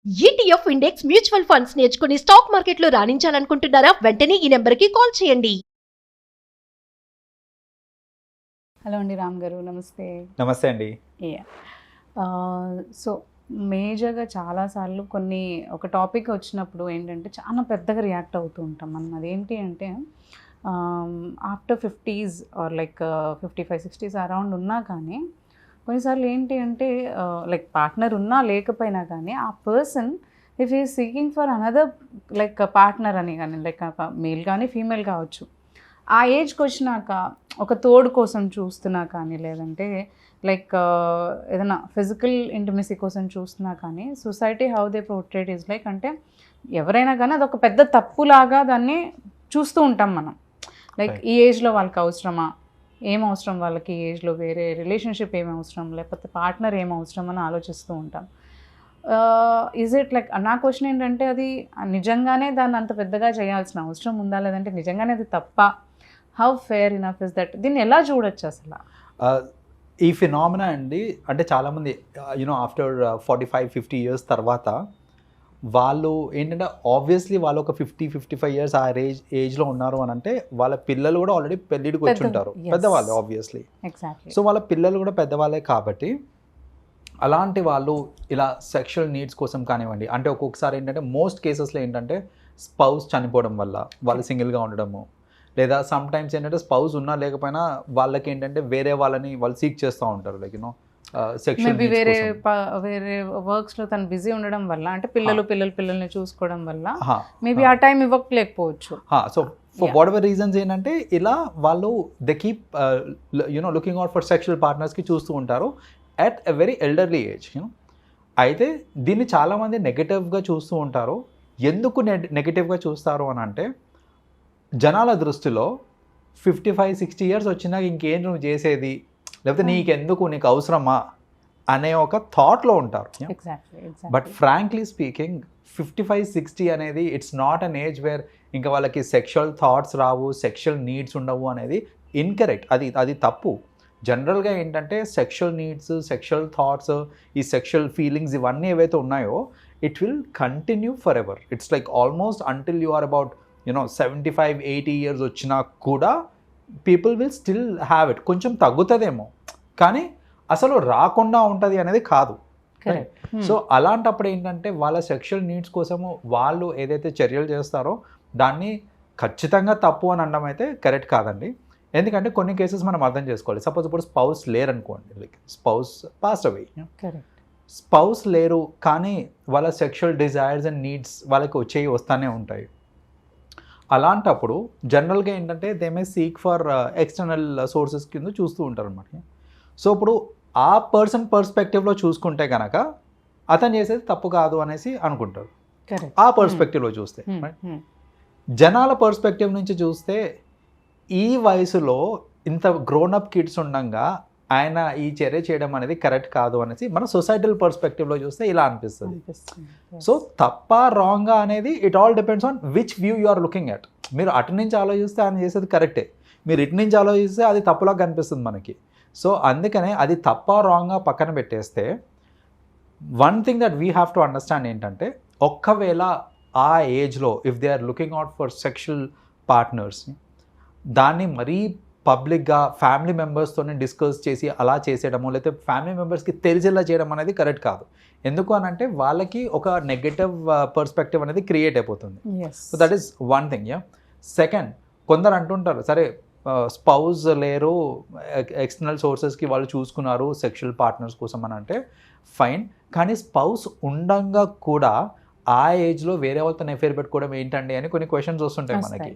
ETF index mutual funds నేర్చుకుని stock మార్కెట్లో రాణించాలనుకుంటున్నారా? వెంటనే ఈ నెంబర్కి కాల్ చేయండి. హలో అండి, రామ్ గారు నమస్తే. నమస్తే అండి. సో మేజర్గా చాలాసార్లు ఒక టాపిక్ వచ్చినప్పుడు ఏంటంటే చాలా పెద్దగా రియాక్ట్ అవుతూ ఉంటాం మనం. అదేంటి అంటే after 50s are like 55-60s around ఉన్నా కానీ కొన్నిసార్లు ఏంటి అంటే లైక్ పార్ట్నర్ ఉన్నా లేకపోయినా కానీ ఆ person if is seeking for another like partner అని కానీ లైక్ మేల్ కానీ ఫీమేల్ కావచ్చు, ఆ ఏజ్కి వచ్చినాక ఒక తోడు కోసం చూస్తున్నా కానీ లేదంటే లైక్ ఏదైనా ఫిజికల్ ఇంటిమసీ కోసం చూస్తున్నా కానీ society how they portrait is like అంటే ఎవరైనా కానీ అదొక పెద్ద తప్పులాగా దాన్ని చూస్తూ ఉంటాం మనం. లైక్ ఈ ఏజ్లో వాళ్ళకి అవసరమా, ఏం అవసరం వాళ్ళకి ఈ ఏజ్లో, వేరే రిలేషన్షిప్ ఏం అవసరం, లేకపోతే పార్ట్నర్ ఏం అవసరం అని ఆలోచిస్తూ ఉంటాం. ఈజ్ ఇట్ లైక్ నా క్వశ్చన్ ఏంటంటే అది నిజంగానే దాన్ని అంత పెద్దగా చేయాల్సిన అవసరం ఉందా, లేదంటే నిజంగానే అది తప్ప? How fair enough is that? దీన్ని ఎలా చూడొచ్చు అసలు? ఈ ఫినామినా అండి, అంటే చాలామంది ఆఫ్టర్ 45-50 years తర్వాత వాళ్ళు ఏంటంటే ఆబ్వియస్లీ వాళ్ళు ఒక 50-55 years ఆ ఏజ్లో ఉన్నారు అని అంటే వాళ్ళ పిల్లలు కూడా ఆల్రెడీ పెళ్ళిడికి వచ్చి ఉంటారు, పెద్దవాళ్ళు ఆబ్వియస్లీ. సో వాళ్ళ పిల్లలు కూడా పెద్దవాళ్ళే కాబట్టి అలాంటి వాళ్ళు ఇలా సెక్షువల్ నీడ్స్ కోసం కానివ్వండి, అంటే ఒక్కొక్కసారి ఏంటంటే మోస్ట్ కేసెస్లో ఏంటంటే స్పౌస్ చనిపోవడం వల్ల వాళ్ళు సింగిల్గా ఉండడము, లేదా సమ్ టైమ్స్ ఏంటంటే స్పౌస్ ఉన్నా లేకపోయినా వాళ్ళకి ఏంటంటే వేరే వాళ్ళని వాళ్ళు సీక్ చేస్తూ ఉంటారు, లైక్ మేబీ వేరే వర్క్స్లో తను బిజీ ఉండడం వల్ల, అంటే పిల్లల్ని చూసుకోవడం వల్ల మేబీ ఆ టైం ఇవ్వలేకపోవచ్చు. So for whatever reasons ఏంటంటే ఇలా వాళ్ళు they keep looking out for sexual పార్ట్నర్స్కి చూస్తూ ఉంటారు at a very elderly age. అయితే దీన్ని చాలామంది నెగటివ్గా చూస్తూ ఉంటారు. ఎందుకు నెగటివ్గా చూస్తారు అని అంటే జనాల దృష్టిలో 55-60 years వచ్చినాక ఇంకేం నువ్వు చేసేది, లేకపోతే నీకెందుకు, నీకు అవసరమా అనే ఒక థాట్లో ఉంటారు. బట్ ఫ్రాంక్లీ స్పీకింగ్ 55-60 అనేది it's not an age where ఇంకా వాళ్ళకి సెక్షువల్ థాట్స్ రావు, సెక్షువల్ నీడ్స్ ఉండవు అనేది ఇన్కరెక్ట్. అది తప్పు. జనరల్గా ఏంటంటే సెక్షువల్ నీడ్స్, సెక్షువల్ థాట్స్, ఈ సెక్షువల్ ఫీలింగ్స్ ఇవన్నీ ఏవైతే ఉన్నాయో it will continue for ever. It's like almost until you are about 75-80 years వచ్చినా కూడా people will still have it. కొంచెం తగ్గుతుందేమో కానీ అసలు రాకుండా ఉంటుంది అనేది కాదు. సో అలాంటప్పుడు ఏంటంటే వాళ్ళ సెక్షువల్ నీడ్స్ కోసము వాళ్ళు ఏదైతే చర్యలు చేస్తారో దాన్ని ఖచ్చితంగా తప్పు అని అనడం అయితే కరెక్ట్ కాదండి. ఎందుకంటే కొన్ని కేసెస్ మనం అర్థం చేసుకోవాలి. సపోజ్ ఇప్పుడు స్పౌస్ లేరనుకోండి, like spouse passed away, spouse లేరు కానీ వాళ్ళ సెక్షువల్ డిజైర్స్ అండ్ నీడ్స్ వాళ్ళకి వస్తూనే ఉంటాయి. అలాంటప్పుడు జనరల్గా ఏంటంటే they may seek for external sources కింద చూస్తూ ఉంటారు అన్నమాట. సో ఇప్పుడు ఆ పర్సన్ పర్స్పెక్టివ్లో చూసుకుంటే కనుక అతను చేసేది తప్పు కాదు అనేసి అనుకుంటారు ఆ పర్స్పెక్టివ్లో చూస్తే. జనాల పర్స్పెక్టివ్ నుంచి చూస్తే ఈ వయసులో ఇంత గ్రోనప్ కిడ్స్ ఉండగా ఆయన ఈ చర్య చేయడం అనేది కరెక్ట్ కాదు అనేసి మన సొసైటల్ పర్స్పెక్టివ్లో చూస్తే ఇలా అనిపిస్తుంది. సో తప్ప రాంగా అనేది it all depends on which view you are looking at. మీరు అటు నుంచి ఆలోచిస్తే ఆయన చేసేది కరెక్టే, మీరు ఇటు నుంచి ఆలోచిస్తే అది తప్పులాగా కనిపిస్తుంది మనకి. సో అందుకనే అది తప్ప రాంగ్గా పక్కన పెట్టేస్తే one thing that we have to understand ఏంటంటే ఒక్కవేళ ఆ ఏజ్లో if they are looking out for sexual partners దాన్ని మరీ పబ్లిక్గా ఫ్యామిలీ మెంబర్స్తోనే డిస్కస్ చేసి అలా చేసేయడము, లేకపోతే ఫ్యామిలీ మెంబర్స్కి తెలిసేలా చేయడం అనేది కరెక్ట్ కాదు. ఎందుకు అని అంటే వాళ్ళకి ఒక నెగటివ్ పర్స్పెక్టివ్ అనేది క్రియేట్ అయిపోతుంది. So that is one thing. Second, కొందరు అంటుంటారు సరే స్పౌజ్ లేరు, ఎక్స్టర్నల్ సోర్సెస్కి వాళ్ళు చూసుకున్నారు సెక్షువల్ పార్ట్నర్స్ కోసం అని అంటే ఫైన్, కానీ స్పౌస్ ఉండంగా కూడా ఆ ఏజ్లో వేరే వాళ్ళతో ఎఫైర్ పెట్టుకోవడం ఏంటండి అని కొన్ని క్వశ్చన్స్ వస్తుంటాయి మనకి.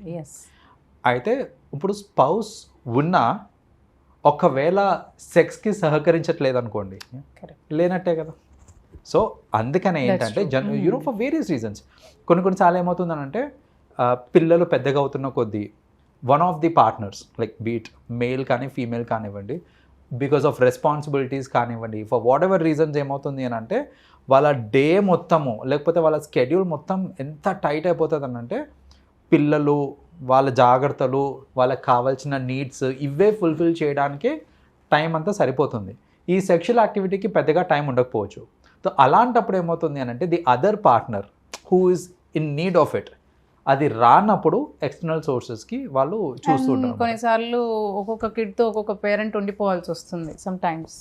అయితే ఇప్పుడు స్పౌస్ ఉన్నా ఒకవేళ సెక్స్కి సహకరించట్లేదు అనుకోండి, లేనట్టే కదా. సో అందుకనే ఏంటంటే ఫర్ వేరియస్ రీజన్స్ కొన్నిసార్లు ఏమవుతుందనంటే పిల్లలు పెద్దగా అవుతున్న కొద్దీ one of the partners like beat male కానీ ఫీమేల్ కానివ్వండి, బికాస్ ఆఫ్ రెస్పాన్సిబిలిటీస్ కానివ్వండి, ఫర్ వాట్ ఎవర్ రీజన్స్ ఏమవుతుంది అని అంటే వాళ్ళ డే మొత్తము లేకపోతే వాళ్ళ స్కెడ్యూల్ మొత్తం ఎంత టైట్ అయిపోతుంది అని అంటే పిల్లలు, వాళ్ళ జాగ్రత్తలు, వాళ్ళకి కావాల్సిన నీడ్స్ ఇవే ఫుల్ఫిల్ చేయడానికి టైం అంతా సరిపోతుంది. ఈ సెక్షువల్ యాక్టివిటీకి పెద్దగా టైం ఉండకపోవచ్చు. సో అలాంటప్పుడు ఏమవుతుంది అని అంటే the other partner who is in need of it అది రానప్పుడు ఎక్స్టర్నల్ సోర్సెస్కి వాళ్ళు చూస్తుంటారు. కొన్నిసార్లు ఒక్కొక్క కిడ్తో ఒక్కొక్క పేరెంట్ ఉండిపోవాల్సి వస్తుంది సమ్ టైమ్స్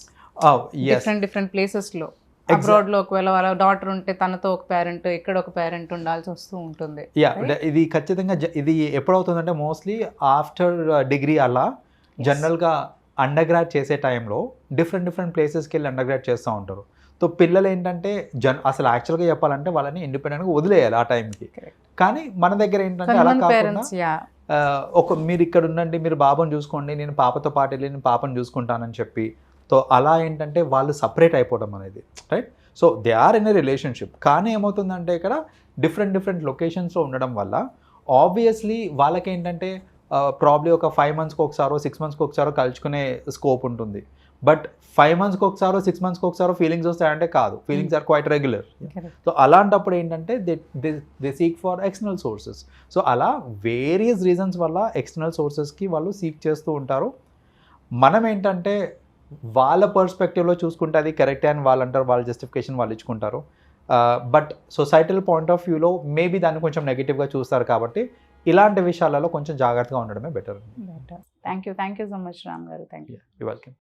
డిఫరెంట్ ప్లేసెస్లో. అబ్రాడ్లో ఒకవేళ వాళ్ళ డాటర్ ఉంటే తనతో ఒక పేరెంట్, ఇక్కడ ఒక పేరెంట్ ఉండాల్సి వస్తూ ఉంటుంది. ఇది ఖచ్చితంగా ఇది ఎప్పుడవుతుందంటే మోస్ట్లీ ఆఫ్టర్ డిగ్రీ అలా జనరల్గా అండర్ గ్రాడ్ చేసే టైంలో డిఫరెంట్ ప్లేసెస్కి వెళ్ళి అండర్ గ్రాడ్ చేస్తూ ఉంటారు. సో పిల్లలు ఏంటంటే అసలు యాక్చువల్గా చెప్పాలంటే వాళ్ళని ఇండిపెండెంట్గా వదిలేయాలి ఆ టైంకి. కానీ మన దగ్గర ఏంటంటే అలా కాకుండా మీరు ఇక్కడ ఉండండి, మీరు బాబుని చూసుకోండి, నేను పాపతో పాటు వెళ్ళి నేను పాపను చూసుకుంటానని చెప్పి, సో అలా ఏంటంటే వాళ్ళు సపరేట్ అయిపోవడం అనేది, right? So they are in a relationship. కానీ ఏమవుతుందంటే ఇక్కడ డిఫరెంట్ లొకేషన్స్లో ఉండడం వల్ల ఆబ్వియస్లీ వాళ్ళకి ఏంటంటే ప్రాబ్లీ ఒక 5 monthsకి ఒకసారో 6 monthsకి ఒకసారో కలుసుకునే స్కోప్ ఉంటుంది. బట్ 5 monthsకి ఒకసారో 6 monthsకి ఒకసారో ఫీలింగ్స్ వస్తాయంటే కాదు, feelings are quite regular. So అలాంటప్పుడు ఏంటంటే they seek for external sources. So అలా వేరియస్ రీజన్స్ వల్ల ఎక్స్టర్నల్ సోర్సెస్కి వాళ్ళు సీక్ చేస్తూ ఉంటారు. మనం ఏంటంటే వాళ్ళ పర్స్పెక్టివ్లో చూసుకుంటే అది కరెక్టే అని వాళ్ళు అంటారు, వాళ్ళ జస్టిఫికేషన్ వాళ్ళు ఇచ్చుకుంటారు. బట్ సొసైటల్ పాయింట్ ఆఫ్ వ్యూలో మేబీ దాన్ని కొంచెం నెగిటివ్గా చూస్తారు. కాబట్టి ఇలాంటి విషయాలలో కొంచెం జాగ్రత్తగా ఉండడమే better. Thank you so much Ram గారు. Thank you. You welcome.